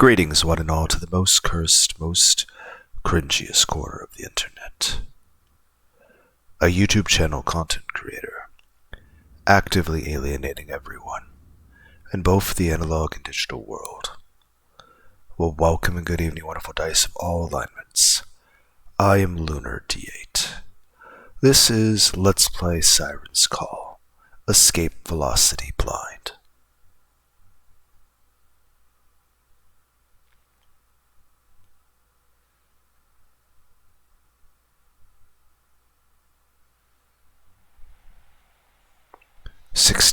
Greetings, one and all, to the most cursed, most cringiest corner of the internet. A YouTube channel content creator, actively alienating everyone in both the analog and digital world. Well, welcome and good evening, wonderful dice of all alignments. I am Lunar D8. This is Let's Play Siren's Call, Escape Velocity Blind.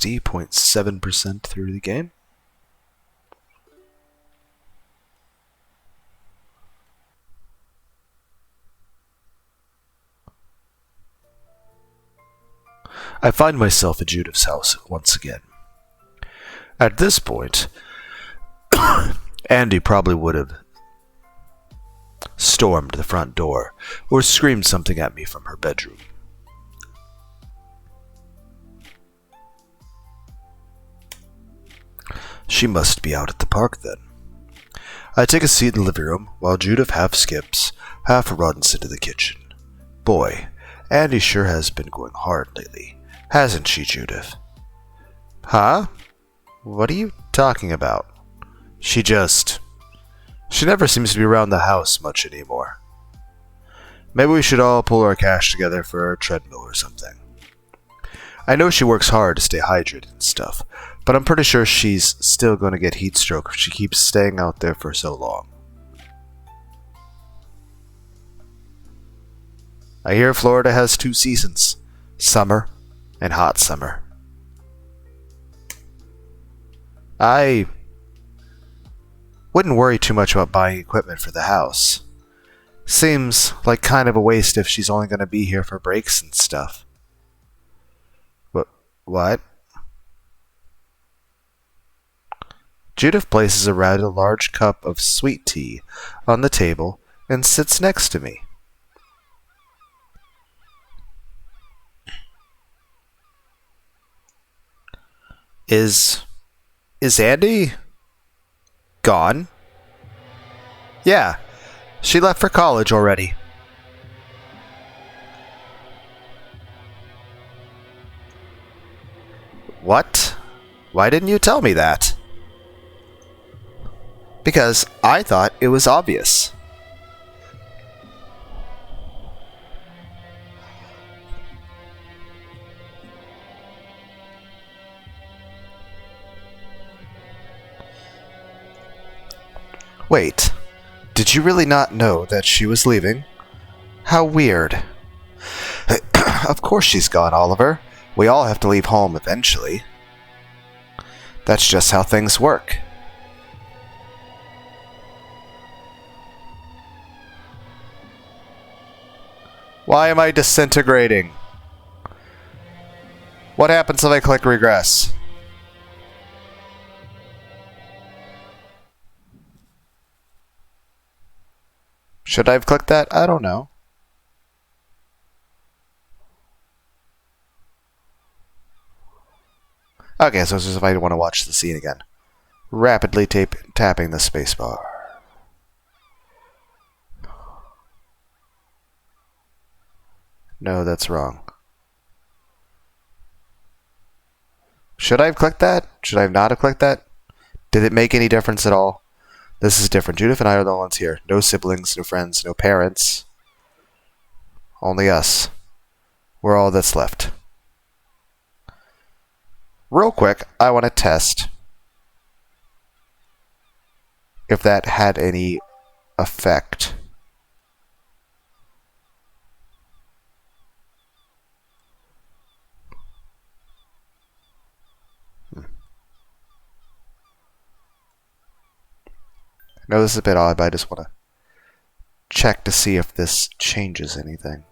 .7% through the game. I find myself at Judith's house once again. At this point, Andy probably would have stormed the front door or screamed something at me from her bedroom. She must be out at the park then. I take a seat in the living room while Judith half skips, half runs into the kitchen. Boy, Andy sure has been going hard lately, hasn't she, Judith? Huh? What are you talking about? She never seems to be around the house much anymore. Maybe we should all pull our cash together for a treadmill or something. I know she works hard to stay hydrated and stuff, but I'm pretty sure she's still going to get heat stroke if she keeps staying out there for so long. I hear Florida has 2 seasons, summer and hot summer. I wouldn't worry too much about buying equipment for the house. Seems like kind of a waste if she's only going to be here for breaks and stuff. What? Judith places a rather large cup of sweet tea on the table and sits next to me. Is Andy gone? Yeah, she left for college already. What? Why didn't you tell me that? Because I thought it was obvious. Wait, did you really not know that she was leaving? How weird. Of course she's gone, Oliver. We all have to leave home eventually. That's just how things work. Why am I disintegrating? What happens if I click regress? Should I have clicked that? I don't know. Okay, so it's just if I want to watch the scene again. Rapidly tapping the spacebar. No, that's wrong. Should I have clicked that? Should I have not have clicked that? Did it make any difference at all? This is different. Judith and I are the ones here. No siblings, no friends, no parents. Only us. We're all that's left. Real quick, I want to test if that had any effect. I know this is a bit odd, but I just want to check to see if this changes anything.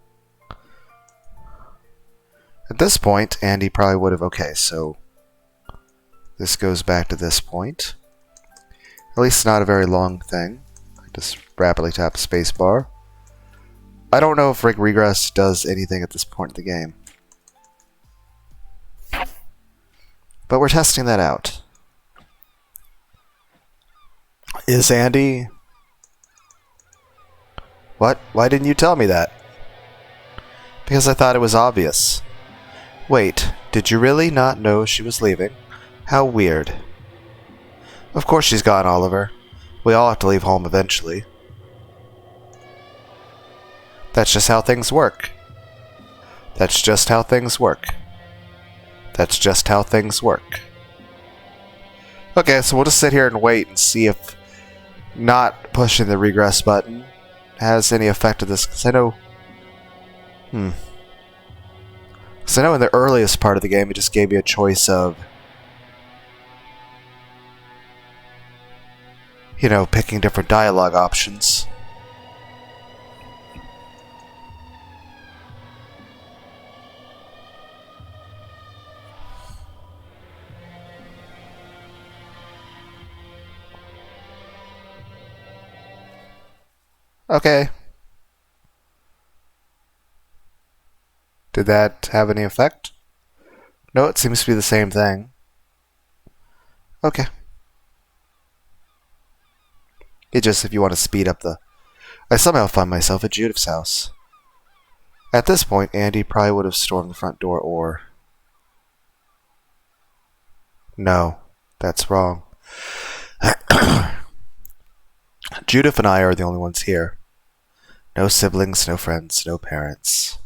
At this point, Andy probably would have... Okay, so this goes back to this point. At least it's not a very long thing. I just rapidly tap the spacebar. I don't know if regress does anything at this point in the game. But we're testing that out. Is Andy... What? Why didn't you tell me that? Because I thought it was obvious. Wait, did you really not know she was leaving? How weird. Of course she's gone, Oliver. We all have to leave home eventually. That's just how things work. That's just how things work. That's just how things work. Okay, so we'll just sit here and wait and see if not pushing the regress button has any effect of this, because I know... Because I know in the earliest part of the game it just gave me a choice of... You know, picking different dialogue options. Okay. Did that have any effect? No, it seems to be the same thing. Okay. It just, if you want to speed up the... I somehow find myself at Judith's house. At this point, Andy probably would have stormed the front door or... No, that's wrong. Judith and I are the only ones here. No siblings, no friends, no parents.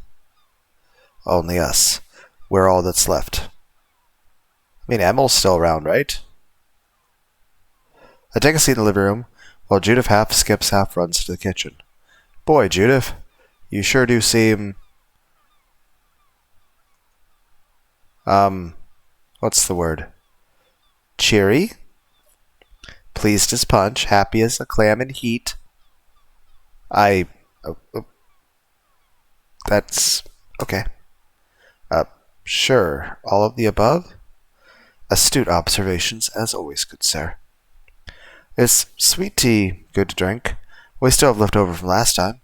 Only us. We're all that's left. I mean, Emil's still around, right? I take a seat in the living room, while Judith half skips, half runs to the kitchen. Boy, Judith, you sure do seem... what's the word? Cheery? Pleased as punch, happy as a clam in heat. That's... okay. Sure. All of the above? Astute observations, as always, good sir. Is sweet tea good to drink? We still have left over from last time.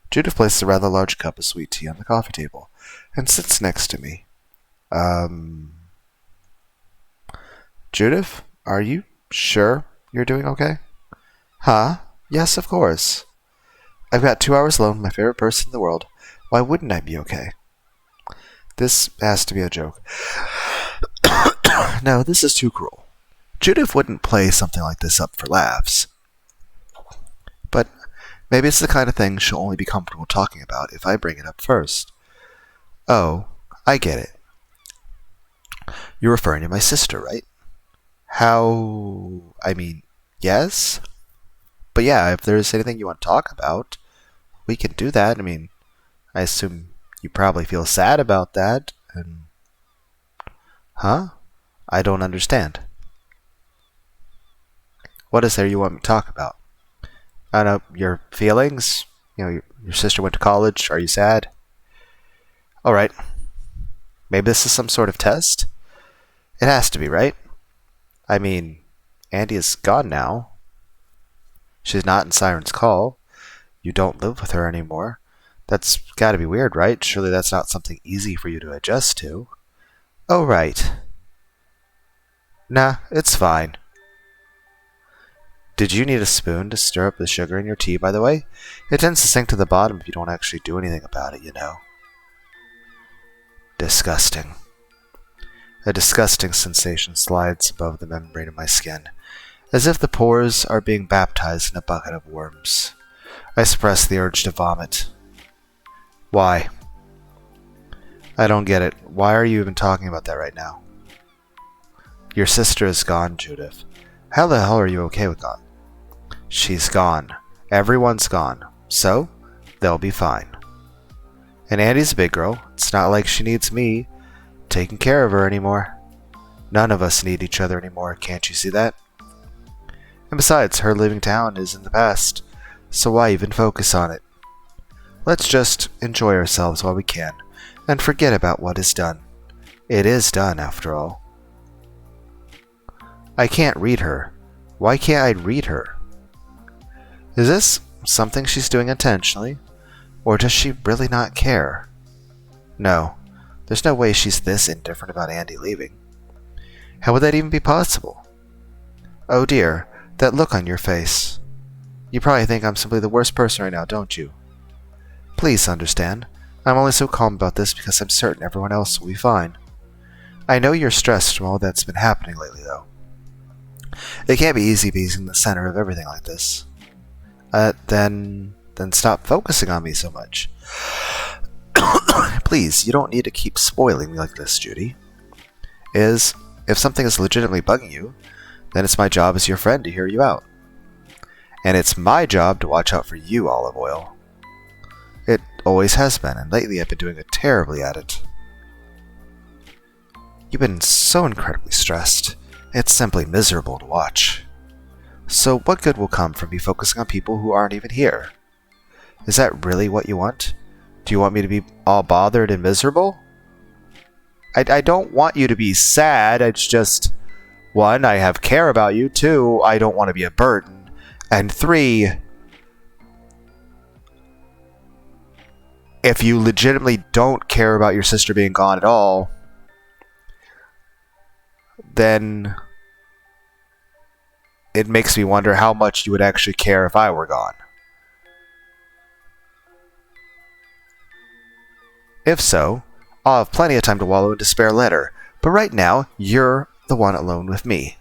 Judith places a rather large cup of sweet tea on the coffee table and sits next to me. Judith, are you sure you're doing okay? Huh? Yes, of course. I've got 2 hours alone with my favorite person in the world. Why wouldn't I be okay? This has to be a joke. No, this is too cruel. Judith wouldn't play something like this up for laughs. But maybe it's the kind of thing she'll only be comfortable talking about if I bring it up first. Oh, I get it. You're referring to my sister, right? How... I mean, yes? But yeah, if there's anything you want to talk about, we can do that. I mean, I assume you probably feel sad about that, and... Huh? I don't understand. What is there you want me to talk about? I don't know, your feelings? You know, your sister went to college. Are you sad? Alright. Maybe this is some sort of test? It has to be, right? I mean, Andy is gone now. She's not in Siren's Call. You don't live with her anymore. That's gotta be weird, right? Surely that's not something easy for you to adjust to. Oh, right. Nah, it's fine. Did you need a spoon to stir up the sugar in your tea, by the way? It tends to sink to the bottom if you don't actually do anything about it, you know. Disgusting. A disgusting sensation slides above the membrane of my skin, as if the pores are being baptized in a bucket of worms. I suppress the urge to vomit. Why? I don't get it. Why are you even talking about that right now? Your sister is gone, Judith. How the hell are you okay with that? She's gone. Everyone's gone. So, they'll be fine. And Andy's a big girl. It's not like she needs me taking care of her anymore. None of us need each other anymore, can't you see that? And besides, her leaving town is in the past, so why even focus on it? Let's just enjoy ourselves while we can, and forget about what is done. It is done, after all. I can't read her. Why can't I read her? Is this something she's doing intentionally, or does she really not care? No, there's no way she's this indifferent about Andy leaving. How would that even be possible? Oh dear, that look on your face. You probably think I'm simply the worst person right now, don't you? Please understand. I'm only so calm about this because I'm certain everyone else will be fine. I know you're stressed from all that's been happening lately, though. It can't be easy being in the center of everything like this. Then stop focusing on me so much. Please, you don't need to keep spoiling me like this, Judy. If something is legitimately bugging you, then it's my job as your friend to hear you out. And it's my job to watch out for you, Olive Oil. It always has been, and lately I've been doing it terribly at it. You've been so incredibly stressed. It's simply miserable to watch. So what good will come from me focusing on people who aren't even here? Is that really what you want? Do you want me to be all bothered and miserable? I don't want you to be sad. It's just, 1, I have care about you. 2, I don't want to be a burden. And 3, if you legitimately don't care about your sister being gone at all, then it makes me wonder how much you would actually care if I were gone. If so, I'll have plenty of time to wallow in despair later, but right now, you're the one alone with me.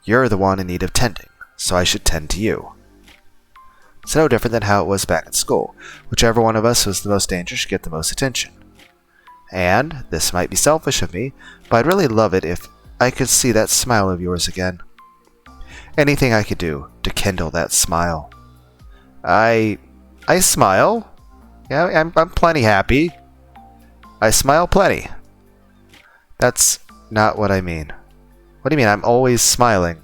You're the one in need of tending, so I should tend to you. It's no different than how it was back at school. Whichever one of us was the most dangerous should get the most attention. And, this might be selfish of me, but I'd really love it if I could see that smile of yours again. Anything I could do to kindle that smile. I smile. Yeah, I'm plenty happy. I smile plenty. That's not what I mean. What do you mean? I'm always smiling.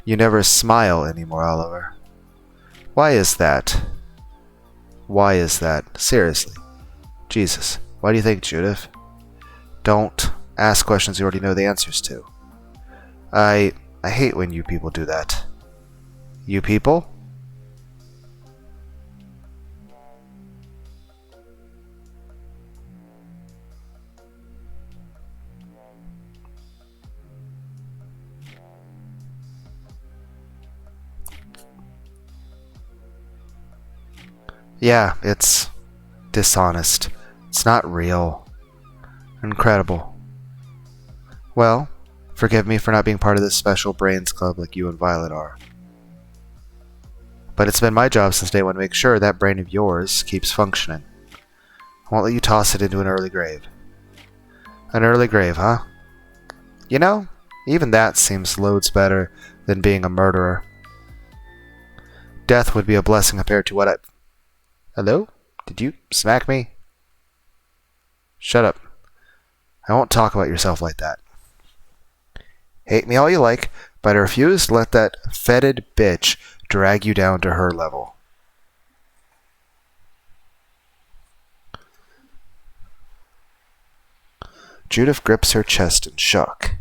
You never smile anymore, Oliver. Why is that? Why is that? Seriously. Jesus. Why do you think, Judith? Don't ask questions you already know the answers to. I hate when you people do that. You people? Yeah, it's dishonest. It's not real. Incredible. Well, forgive me for not being part of this special brains club like you and Violet are. But it's been my job since day one to make sure that brain of yours keeps functioning. I won't let you toss it into an early grave. An early grave, huh? You know, even that seems loads better than being a murderer. Death would be a blessing compared to what I... Hello? Did you smack me? Shut up. I won't talk about yourself like that. Hate me all you like, but I refuse to let that fetid bitch drag you down to her level. Judith grips her chest in shock.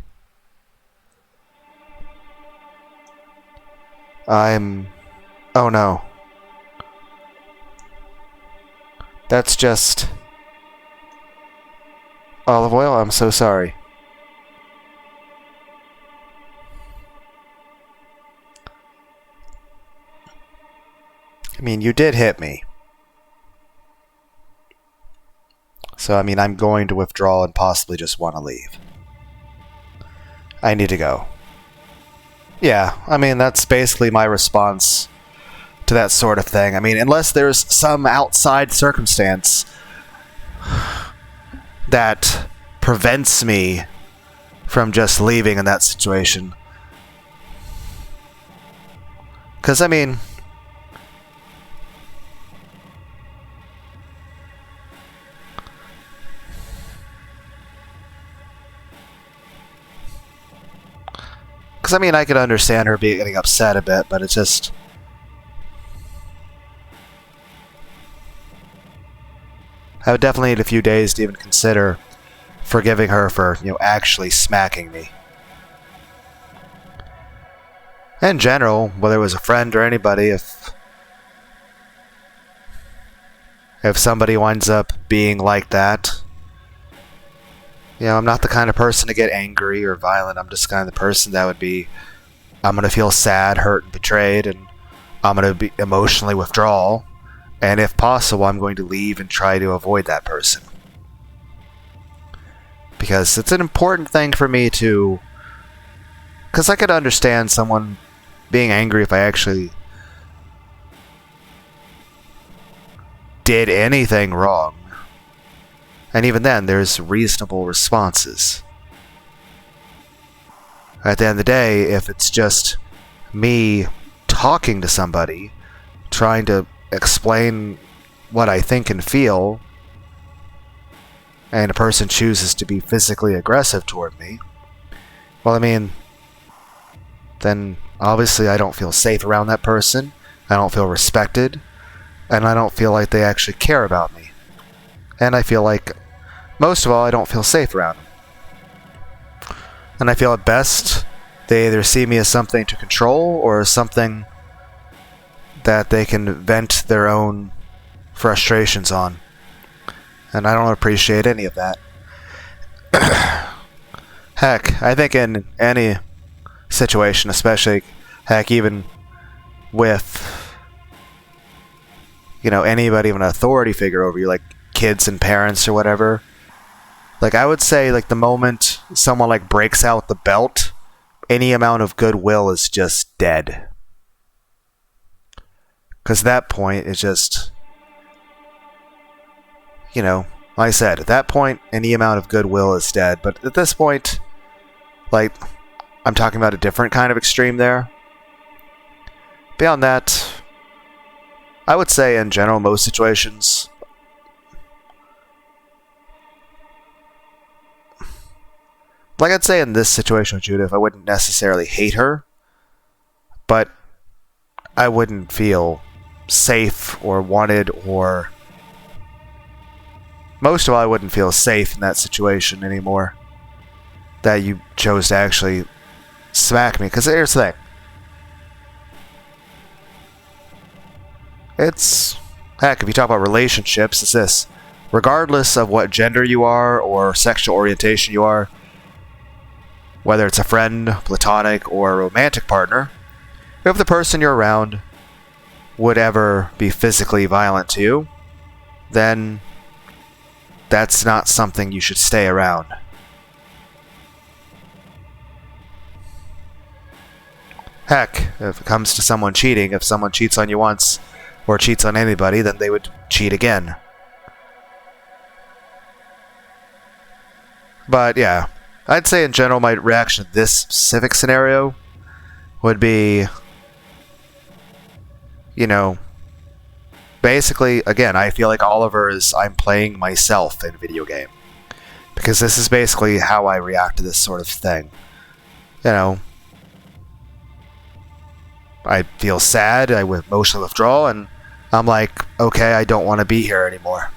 Oh no. That's just... Olive Oil, I'm so sorry. I mean, you did hit me. So, I mean, I'm going to withdraw and possibly just want to leave. I need to go. Yeah, I mean, that's basically my response to that sort of thing. I mean, unless there's some outside circumstance that prevents me from just leaving in that situation. Because, I mean... I could understand her getting upset a bit, but it's just... I would definitely need a few days to even consider forgiving her for, actually smacking me. In general, whether it was a friend or anybody, if somebody winds up being like that, I'm not the kind of person to get angry or violent. I'm just kind of the person that would be, I'm going to feel sad, hurt, and betrayed, and I'm going to be emotionally withdrawal. And if possible, I'm going to leave and try to avoid that person. Because it's an important thing for me to... Because I could understand someone being angry if I actually did anything wrong. And even then, there's reasonable responses. At the end of the day, if it's just me talking to somebody, trying to explain what I think and feel, and a person chooses to be physically aggressive toward me, well, I mean, then obviously I don't feel safe around that person, I don't feel respected, and I don't feel like they actually care about me. And I feel like, most of all, I don't feel safe around them. And I feel at best, they either see me as something to control or as something that they can vent their own frustrations on. And I don't appreciate any of that. Heck, I think in any situation, especially, heck, even with, anybody of an authority figure over you, like kids and parents or whatever, like I would say, like the moment someone like breaks out the belt, any amount of goodwill is just dead. Because at that point, it's just, like I said, at that point, any amount of goodwill is dead. But at this point, like, I'm talking about a different kind of extreme there. Beyond that, I would say in general, most situations, like I'd say in this situation with Judith, I wouldn't necessarily hate her, but I wouldn't feel safe or wanted, or most of all, I wouldn't feel safe in that situation anymore. That you chose to actually smack me. Because here's the thing. It's, heck, if you talk about relationships, it's this. Regardless of what gender you are or sexual orientation you are, whether it's a friend, platonic, or a romantic partner, if the person you're around would ever be physically violent to you, then that's not something you should stay around. Heck, if it comes to someone cheating, if someone cheats on you once, or cheats on anybody, then they would cheat again. But yeah, I'd say in general my reaction to this specific scenario would be, basically, again, I feel like Oliver is, I'm playing myself in a video game. Because this is basically how I react to this sort of thing. I feel sad, I would emotionally withdraw, and I'm like, okay, I don't want to be here anymore.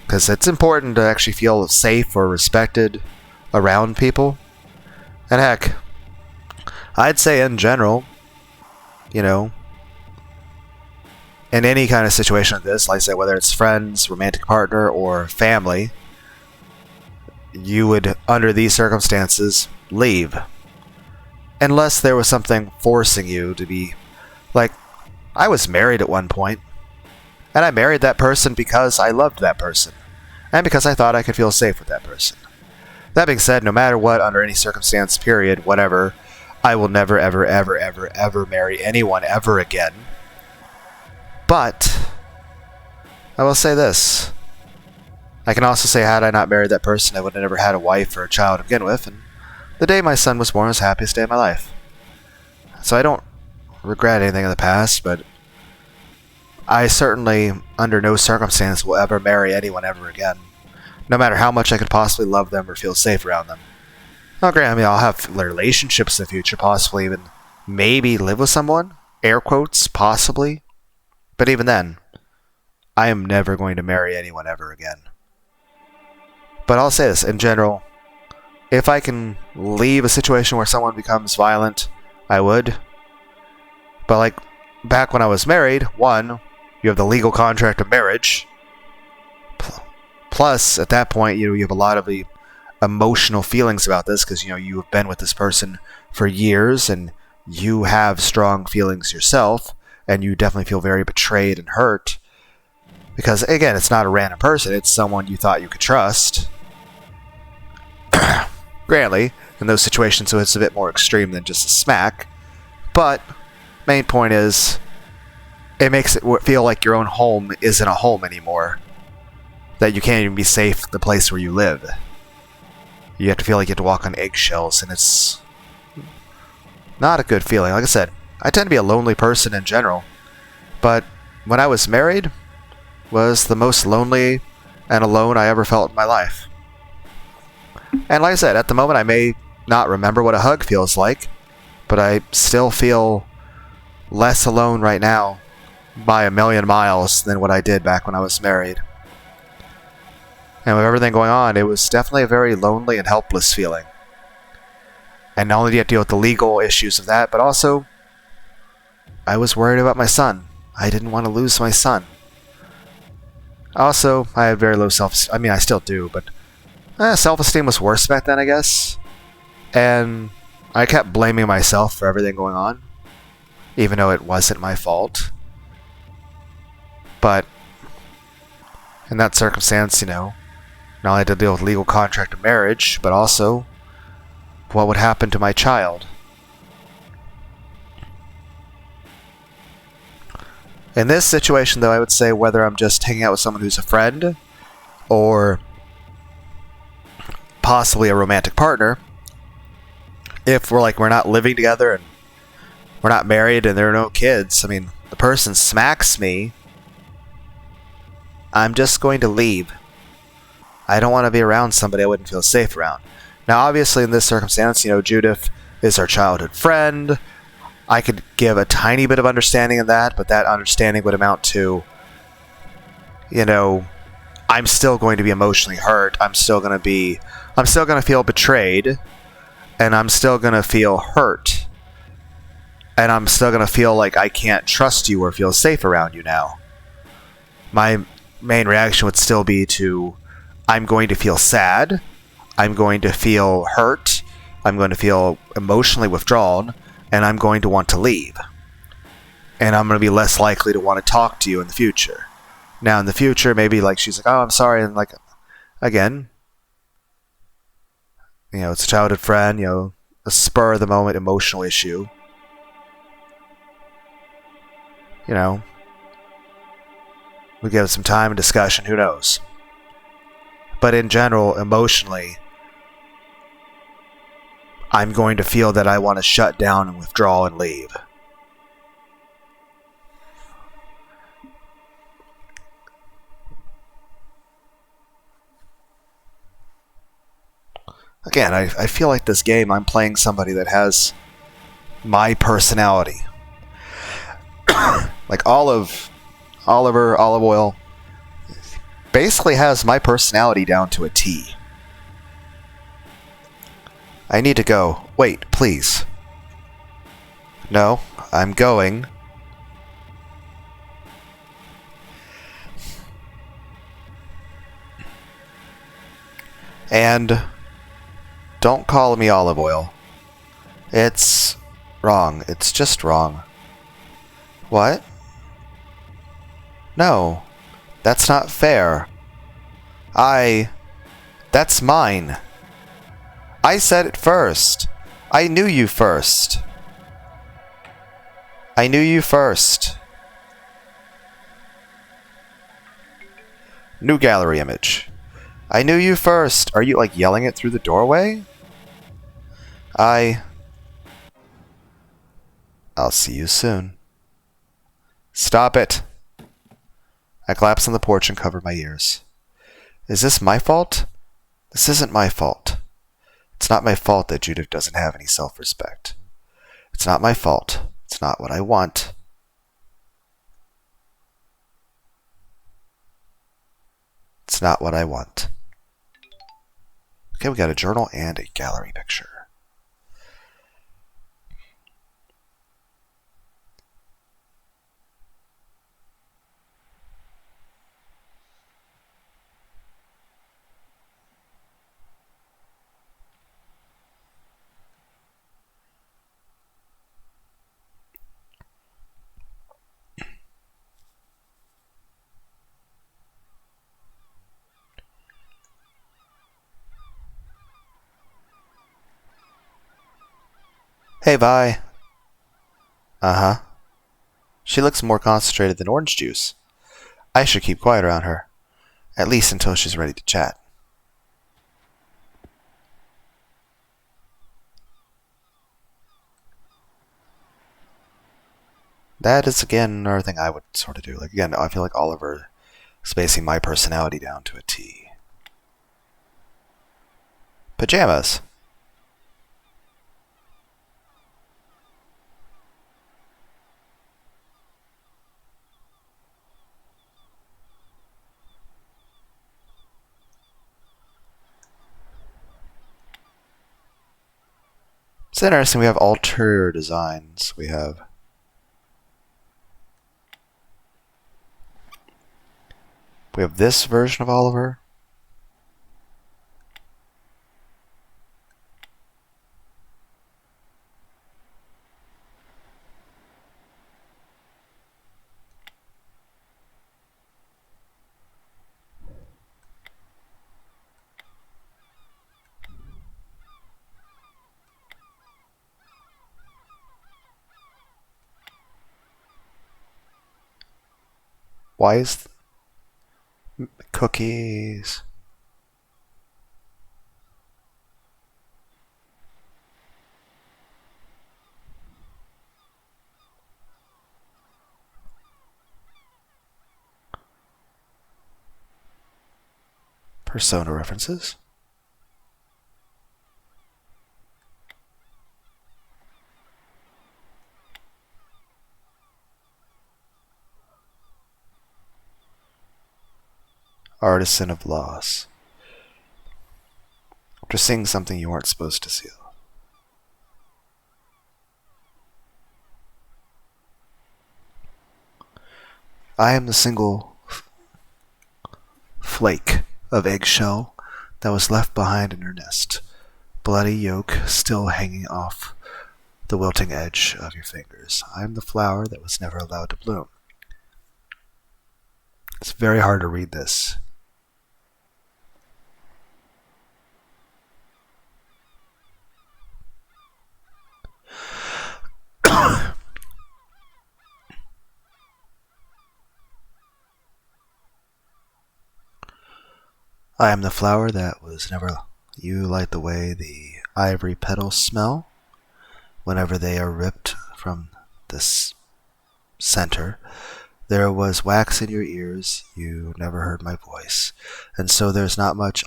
Because it's important to actually feel safe or respected around people. And heck, I'd say in general, in any kind of situation like this, like I say, whether it's friends, romantic partner, or family, you would, under these circumstances, leave. Unless there was something forcing you to be, like, I was married at one point, and I married that person because I loved that person, and because I thought I could feel safe with that person. That being said, no matter what, under any circumstance, period, whatever, I will never, ever, ever, ever, ever marry anyone ever again. But I will say this. I can also say, had I not married that person, I would have never had a wife or a child to begin with, and the day my son was born was the happiest day of my life. So I don't regret anything in the past, but I certainly, under no circumstance, will ever marry anyone ever again. No matter how much I could possibly love them or feel safe around them. Now, granted, I'll have relationships in the future, possibly even maybe live with someone. Air quotes, possibly. But even then, I am never going to marry anyone ever again. But I'll say this, in general, if I can leave a situation where someone becomes violent, I would. But like, back when I was married, one, you have the legal contract of marriage. Plus, at that point, you have a lot of the emotional feelings about this because you have been with this person for years and you have strong feelings yourself, and you definitely feel very betrayed and hurt because, again, it's not a random person, it's someone you thought you could trust. Granted, in those situations, so it's a bit more extreme than just a smack, but main point is it makes it feel like your own home isn't a home anymore, that you can't even be safe in the place where you live. You have to feel like you have to walk on eggshells, and it's not a good feeling. Like I said, I tend to be a lonely person in general, but when I was married, was the most lonely and alone I ever felt in my life. And like I said, at the moment I may not remember what a hug feels like, but I still feel less alone right now by a million miles than what I did back when I was married. And with everything going on, it was definitely a very lonely and helpless feeling. And not only do you have to deal with the legal issues of that, but also, I was worried about my son. I didn't want to lose my son. Also, I had very low self-esteem. I mean, I still do, but self-esteem was worse back then, I guess. And I kept blaming myself for everything going on, even though it wasn't my fault. But in that circumstance, not only had to deal with legal contract of marriage, but also what would happen to my child. In this situation, though, I would say whether I'm just hanging out with someone who's a friend or possibly a romantic partner, if we're not living together and we're not married and there are no kids, I mean, the person smacks me, I'm just going to leave. I don't want to be around somebody I wouldn't feel safe around. Now, obviously, in this circumstance, Judith is our childhood friend. I could give a tiny bit of understanding in that, but that understanding would amount to, I'm still going to be emotionally hurt. I'm still going to feel betrayed, and I'm still going to feel hurt, and I'm still going to feel like I can't trust you or feel safe around you now. My main reaction would still be I'm going to feel sad, I'm going to feel hurt, I'm going to feel emotionally withdrawn, and I'm going to want to leave. And I'm going to be less likely to want to talk to you in the future. Now, in the future, maybe she's like, oh, I'm sorry, and again, it's a childhood friend, a spur of the moment emotional issue. We give it some time and discussion, who knows. But in general, emotionally, I'm going to feel that I want to shut down and withdraw and leave. Again, I feel like this game, I'm playing somebody that has my personality. Like Oliver, Olive Oil, basically has my personality down to a T. I need to go. Wait, please. No, I'm going. And don't call me Olive Oil. It's wrong. It's just wrong. What? No, that's not fair. That's mine. I said it first. I knew you first. I knew you first. New gallery image. I knew you first. Are you yelling it through the doorway? I'll see you soon. Stop it. I collapse on the porch and cover my ears. Is this my fault? This isn't my fault. It's not my fault that Judith doesn't have any self-respect. It's not my fault. It's not what I want. It's not what I want. Okay, we got a journal and a gallery picture. Hey, Vi. Uh-huh. She looks more concentrated than orange juice. I should keep quiet around her. At least until she's ready to chat. That is, again, another thing I would sort of do. Like, again, I feel like Oliver is basing my personality down to a T. Pajamas. It's interesting. We have ulterior designs. We have this version of Oliver. Why is cookies? Persona references. Artisan of loss. Just seeing something you weren't supposed to see. I am the single flake of eggshell that was left behind in her nest, bloody yolk still hanging off the wilting edge of your fingers. I am the flower that was never allowed to bloom. It's very hard to read this. I am the flower that was never. You light the way the ivory petals smell whenever they are ripped from this center. There was wax in your ears, you never heard my voice, and so there's not much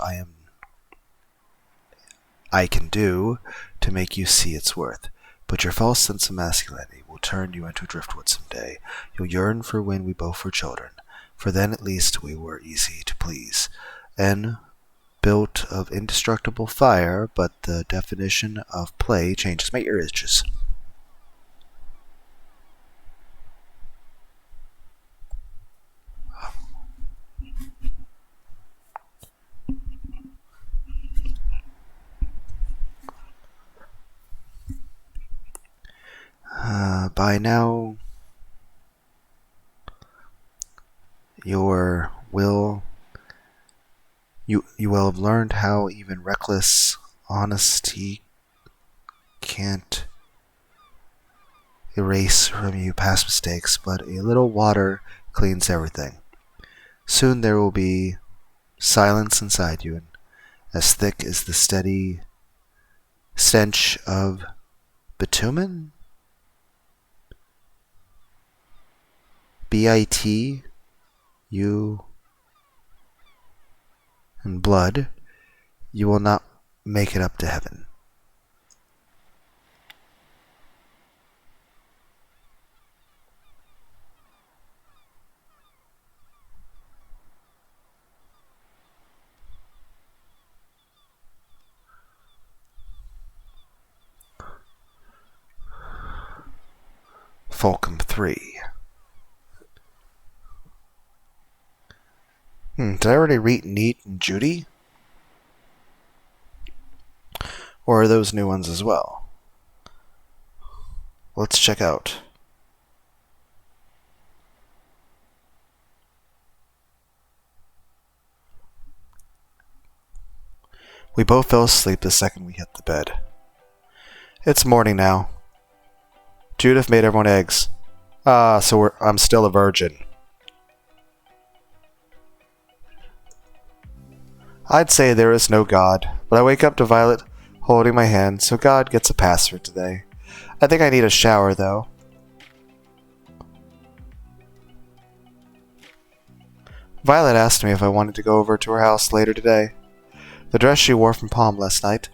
I can do to make you see its worth. But your false sense of masculinity will turn you into driftwood someday. You'll yearn for when we both were children, for then at least we were easy to please, and built of indestructible fire, but the definition of play changes. My ear itches. By now, you will have learned how even reckless honesty can't erase from you past mistakes, but a little water cleans everything. Soon there will be silence inside you, and as thick as the steady stench of bitumen? BIT, you and blood, you will not make it up to heaven. Fulcrum 3. Did I already read Neat and Judy? Or are those new ones as well? Let's check out. We both fell asleep the second we hit the bed. It's morning now. Judith made everyone eggs. Ah, so I'm still a virgin. I'd say there is no God, but I wake up to Violet holding my hand, so God gets a pass for today. I think I need a shower, though. Violet asked me if I wanted to go over to her house later today. The dress she wore from prom last night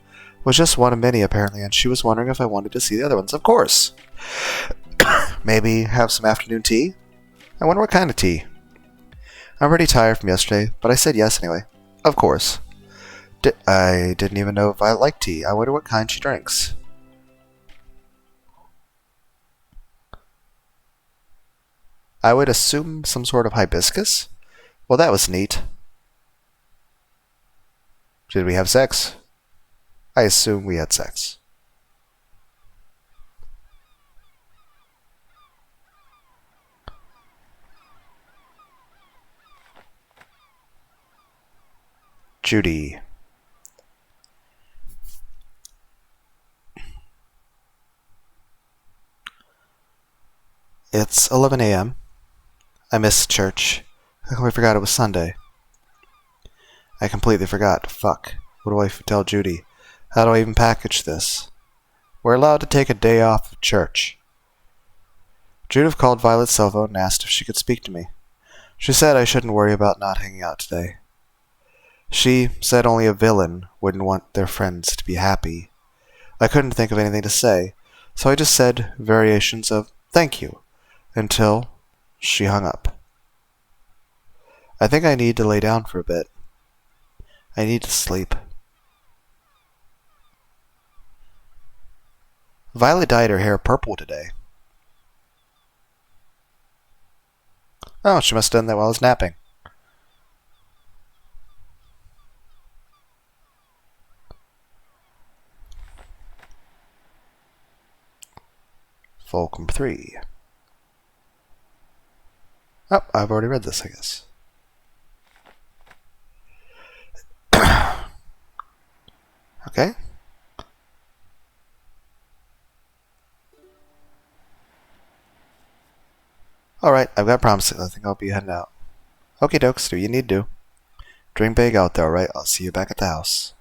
was just one of many, apparently, and she was wondering if I wanted to see the other ones. Of course! Maybe have some afternoon tea? I wonder what kind of tea. I'm pretty tired from yesterday, but I said yes anyway. Of course. I didn't even know if I liked tea. I wonder what kind she drinks. I would assume some sort of hibiscus? Well, that was neat. Did we have sex? I assume we had sex. Judy. It's 11 a.m. I missed church. I completely forgot it was Sunday. I completely forgot. Fuck. What do I tell Judy? How do I even package this? We're allowed to take a day off of church. Judith called Violet's cell phone and asked if she could speak to me. She said I shouldn't worry about not hanging out today. She said only a villain wouldn't want their friends to be happy. I couldn't think of anything to say, so I just said variations of thank you until she hung up. I think I need to lay down for a bit. I need to sleep. Violet dyed her hair purple today. Oh, she must have done that while I was napping. Fulcrum 3. Oh, I've already read this, I guess. Okay. Alright, I've got promises. I think I'll be heading out. Okay, dokes, do you need to. Drink big out there, alright? I'll see you back at the house.